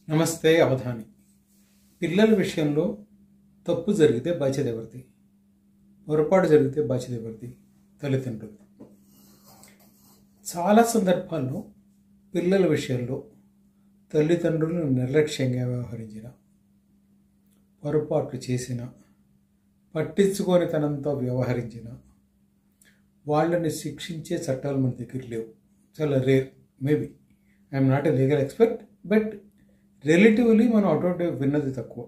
నమస్తే అవధాని. పిల్లల విషయంలో తప్పు జరిగితే బాధ్యత ఎవరిది? పొరపాటు జరిగితే బాధ్యత ఎవరిది? తల్లిదండ్రులు. చాలా సందర్భాల్లో పిల్లల విషయంలో తల్లిదండ్రులు నిర్లక్ష్యంగా వ్యవహరించిన, పొరపాట్లు చేసిన, పట్టించుకోనితనంతో వ్యవహరించిన వాళ్ళని శిక్షించే చట్టాలు మన దగ్గర లేవు. చాలా rare. Maybe I'm not a legal expert, but relatively మనం అటువంటివి విన్నది తక్కువ.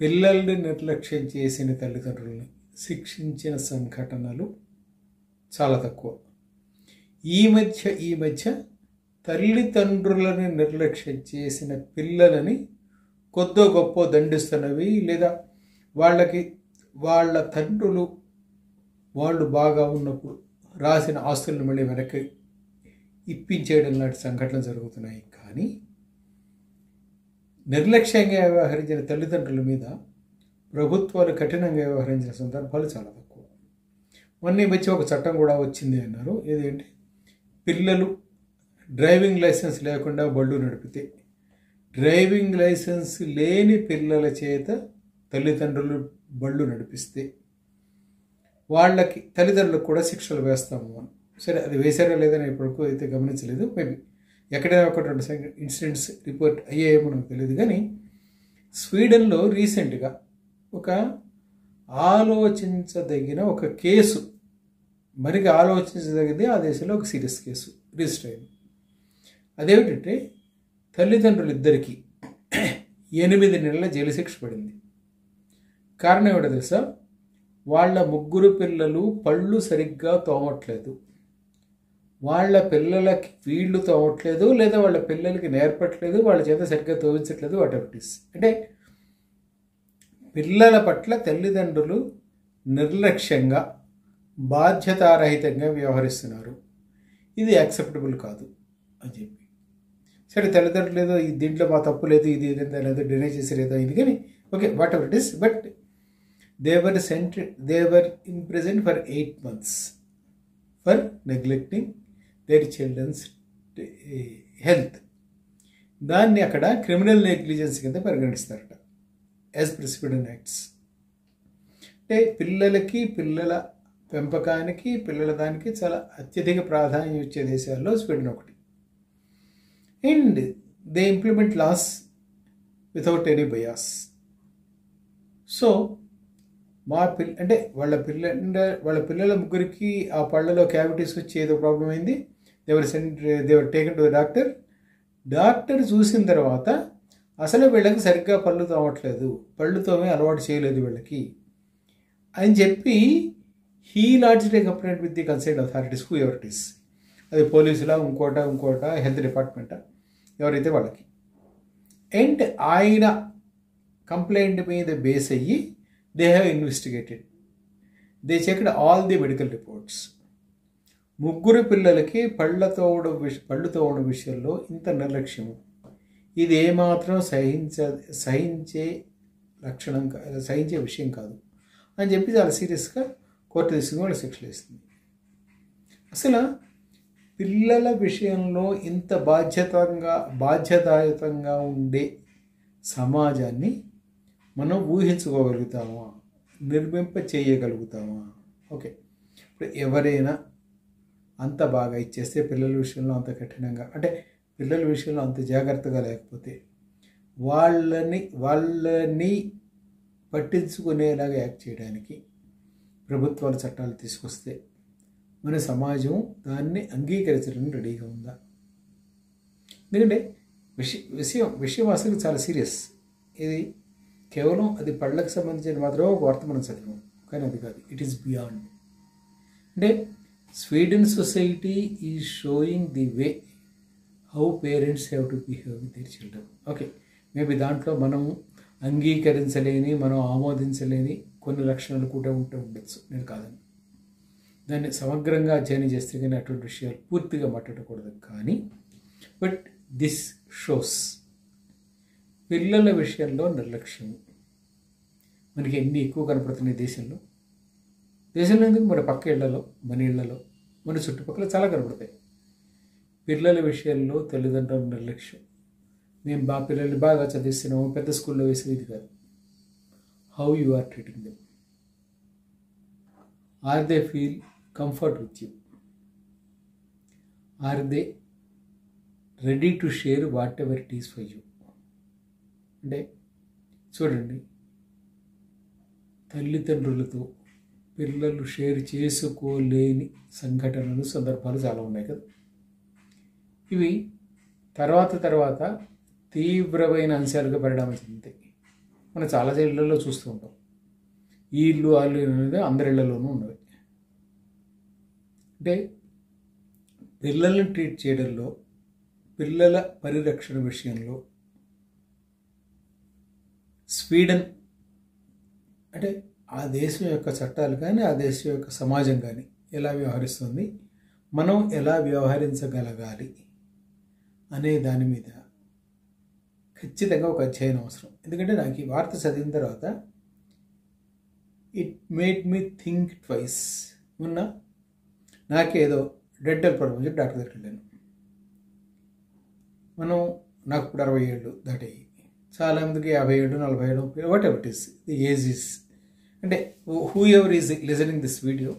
పిల్లల్ని నిర్లక్ష్యం చేసిన తల్లిదండ్రులని శిక్షించిన సంఘటనలు చాలా తక్కువ. ఈ మధ్య తల్లిదండ్రులని నిర్లక్ష్యం చేసిన పిల్లలని కొద్దో గొప్ప దండిస్తున్నవి, లేదా వాళ్ళ తండ్రులు వాళ్ళు బాగా ఉన్నప్పుడు రాసిన ఆస్తులను మళ్ళీ వెనక్కి ఇప్పించేయడం లాంటి సంఘటనలు జరుగుతున్నాయి. కానీ నిర్లక్ష్యంగా వ్యవహరించిన తల్లిదండ్రుల మీద ప్రభుత్వాలు కఠినంగా వ్యవహరించిన సందర్భాలు చాలా తక్కువ. మొన్న వచ్చి ఒక చట్టం కూడా వచ్చింది అన్నారు. ఏదంటే పిల్లలు డ్రైవింగ్ లైసెన్స్ లేకుండా బళ్ళు నడిపితే, డ్రైవింగ్ లైసెన్స్ లేని పిల్లల చేత తల్లిదండ్రులు బళ్ళు నడిపిస్తే వాళ్ళకి తల్లిదండ్రులకు కూడా శిక్షలు వేస్తాము అని. సరే, అది వేసారా లేదని ఇప్పటికూ అయితే గమనించలేదు. మేబీ ఎక్కడైనా ఒకటి రెండు ఇన్సిడెంట్స్ రిపోర్ట్ అయ్యాయేమో నాకు తెలియదు. కానీ స్వీడన్లో రీసెంట్గా ఒక ఆలోచించదగిన ఒక కేసు, మరికి ఆలోచించదగినది ఆ దేశంలో ఒక సీరియస్ కేసు రిజిస్టర్ అయింది. అదేమిటంటే తల్లిదండ్రులు ఇద్దరికీ 8 నెలల జైలు శిక్ష పడింది. కారణం ఏమిటో తెలుసా? వాళ్ళ ముగ్గురు పిల్లలు పళ్ళు సరిగ్గా తోమట్లేదు, వాళ్ళ పిల్లలకి వీళ్ళు తోమట్లేదు, లేదా వాళ్ళ పిల్లలకి నేర్పట్లేదు, వాళ్ళ చేత సరిగ్గా తోవించట్లేదు, వాటెవరిటీస్. అంటే పిల్లల పట్ల తల్లిదండ్రులు నిర్లక్ష్యంగా, బాధ్యతారహితంగా వ్యవహరిస్తున్నారు. ఇది యాక్సెప్టబుల్ కాదు అని చెప్పి, సరే తల్లిదండ్రులు ఏదో దీంట్లో మా తప్పు లేదు, ఇది ఏదో డినై చేసేలేదో ఇది, కానీ okay, whatever it is. But they were imprisoned for 8 months for neglecting their children's health. దాన్ని అక్కడ క్రిమినల్ నెగ్లిజెన్స్ కింద పరిగణిస్తారట, యాజ్ పర్ స్వీడన్ యాక్ట్స్. అంటే పిల్లలకి, పిల్లల పెంపకానికి, పిల్లల దానికి చాలా అత్యధిక ప్రాధాన్యం ఇచ్చే దేశాల్లో స్వీడన్ ఒకటి. And they implement laws without any bias. So అంటే వాళ్ళ పిల్లల ముగ్గురికి ఆ పళ్ళలో క్యావిటీస్ వచ్చి ఏదో ప్రాబ్లం అయింది. They were taken to the doctor. Doctor చూసిన తర్వాత అసలు వీళ్ళకి సరిగ్గా పళ్ళు తోమట్లేదు, పళ్ళు తోమే అలవాటు చేయలేదు వీళ్ళకి అని చెప్పి he lodged A complaint with the concerned authorities, who ever it is. అది పోలీసులా, ఇంకోట హెల్త్ డిపార్ట్మెంటా, ఎవరైతే వాళ్ళకి. అండ్ ఆయన కంప్లైంట్ మీద బేస్ అయ్యి they have investigated, they checked all the medical reports. ముగ్గురు పిల్లలకి పళ్ళు తోవడం విషయంలో ఇంత నిర్లక్ష్యము, ఇది ఏమాత్రం సహించే విషయం కాదు అని చెప్పి చాలా సీరియస్గా కోర్టు తీసుకుని వాళ్ళు శిక్షలు వేస్తుంది. అసలు పిల్లల విషయంలో ఇంత బాధ్యతాయుతంగా ఉండే సమాజాన్ని మనం ఊహించుకోగలుగుతామా? నిర్మింప చేయగలుగుతామా? ఓకే, ఇప్పుడు ఎవరైనా అంత బాగా ఇచ్చేస్తే, పిల్లల విషయంలో అంత కఠినంగా, అంటే పిల్లల విషయంలో అంత జాగ్రత్తగా లేకపోతే, వాళ్ళని పట్టించుకునేలాగా యాక్ట్ చేయడానికి ప్రభుత్వాలు చట్టాలు తీసుకొస్తే మన సమాజం దాన్ని అంగీకరించడానికి రెడీగా ఉందా? ఎందుకంటే విషయం అసలు చాలా సీరియస్. ఇది కేవలం అది పళ్ళకు సంబంధించిన మాత్రమే ఒక వార్త మనం చదివాం, కానీ అది కాదు, ఇట్ ఈస్ బియాండ్. అంటే Sweden society is sowing the way how parents have to behave with their children. Okay, maybe దాంట్లో మనం అంగీకరించలేని, మనం ఆమోదించలేని కొన్ని లక్షణాలు కూడా ఉండొచ్చు, నేను కాదని. దాన్ని సమగ్రంగా అధ్యయనం చేస్తే కానీ అటువంటి విషయాలు పూర్తిగా మాట్లాడకూడదు. కానీ బట్ దిస్ షోస్ పిల్లల విషయంలో నిర్లక్ష్యం మనకి ఎన్ని ఎక్కువ కనపడుతున్నాయి దేశంలో ఎందుకు, మన పక్క ఇళ్లలో, మన ఇళ్లలో, మన చుట్టుపక్కల చాలా కనపడతాయి. పిల్లల విషయంలో తల్లిదండ్రుల నిర్లక్ష్యం, మేము మా పిల్లల్ని బాగా చదివిస్తున్నాము, పెద్ద స్కూల్లో వేసేది ఇది కాదు. How you are treating them. Are they feel comfort with you? Are they ready to share whatever it is for you? అంటే చూడండి, తల్లిదండ్రులతో పిల్లలు షేర్ చేసుకోలేని సంఘటనలు, సందర్భాలు చాలా ఉన్నాయి కదా. ఇవి తర్వాత తీవ్రమైన అంశాలుగా పరిణామం చెందుతాయి. మనం చాలా ఇళ్లలో చూస్తూ ఉంటాం. ఈ ఇల్లు ఆ ఇల్లు అనేది అందరి ఇళ్లలోనూ ఉన్నది. అంటే పిల్లల్ని ట్రీట్ చేయడంలో, పిల్లల పరిరక్షణ విషయంలో స్వీడన్ అంటే ఆ దేశం యొక్క చట్టాలు కానీ, ఆ దేశం యొక్క సమాజం కానీ ఎలా వ్యవహరిస్తుంది, మనం ఎలా వ్యవహరించగలగాలి అనే దాని మీద ఖచ్చితంగా ఒక అధ్యయనం అవసరం. ఎందుకంటే నాకు ఈ వార్త చదివిన తర్వాత it made me think twice. మొన్న నాకేదో డెంటల్ ప్రాబ్లం చెప్పి డాక్టర్ దగ్గరికి వెళ్ళాను. నాకు ఇప్పుడు 60 ఏళ్ళు దాటాయి. చాలామందికి 50 ఏళ్ళు, 40 ఏళ్ళు, whatever it is the age is. అంటే whoever is listening this video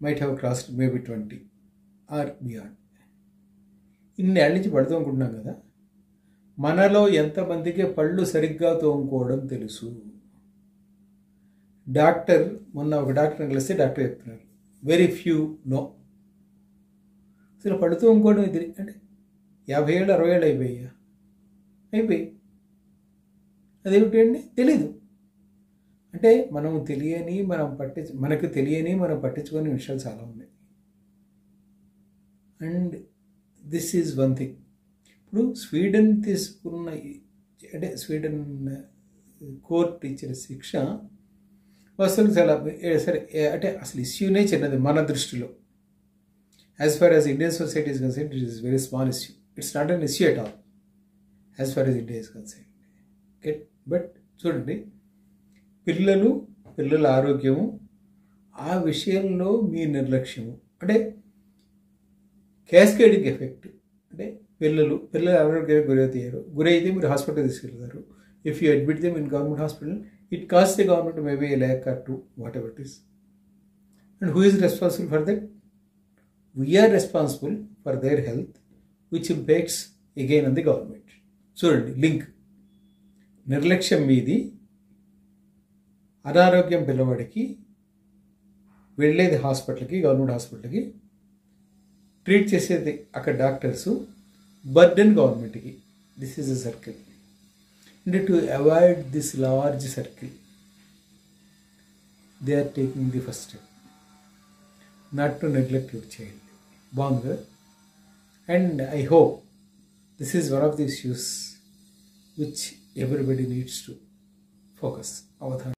might have crossed maybe 20 or beyond. ఇన్ని ఏళ్ళ నుంచి పడుతూ అనుకుంటున్నాం కదా. మనలో ఎంతమందికి పళ్ళు సరిగ్గా తోముకోవడం తెలుసు? మొన్న ఒక డాక్టర్ని కలిస్తే డాక్టర్ చెప్తున్నారు, వెరీ ఫ్యూ నో. అసలు పళ్ళు తోముకోవడం ఇది అంటే 50 ఏళ్ళు 60 ఏళ్ళు అయిపోయి అదేమిటి అండి తెలీదు. అంటే మనకు తెలియని మనం పట్టించుకునే విషయాలు చాలా ఉన్నాయి. And this is one thing. ఇప్పుడు స్వీడన్ తీసుకున్న అంటే స్వీడన్ కోర్టు ఇచ్చిన శిక్ష వస్తువులు చాలా సరే అంటే అసలు ఇష్యూనే చిన్నది మన దృష్టిలో. As far as Indian society is concern, it is very small issue. It's not an issue at all as far as India is concern. But చూడండి, పిల్లల ఆరోగ్యము, ఆ విషయంలో మీ నిర్లక్ష్యము అంటే క్యాస్కేడింగ్ ఎఫెక్ట్. అంటే పిల్లలు ఆరోగ్యానికి గురైతే మీరు హాస్పిటల్ తీసుకెళ్తారు. If you admit them in government hospital, it cost the government maybe a lakh or 2, whatever it is. And who is responsible for that? We are responsible for their health, which impacts again on the government. చూడండి link. నిర్లక్ష్యం మీది, అనారోగ్యం పిల్లవాడికి, వెళ్ళేది హాస్పిటల్కి, government హాస్పిటల్కి, treat చేసేది అక్కడ డాక్టర్సు, బర్డెన్ గవర్నమెంట్కి. This is a circle. అంటే to avoid this large circle, they are taking the first step, not to neglect your child. బాగుంది కదా. And I hope this is one of the issues which everybody needs to focus.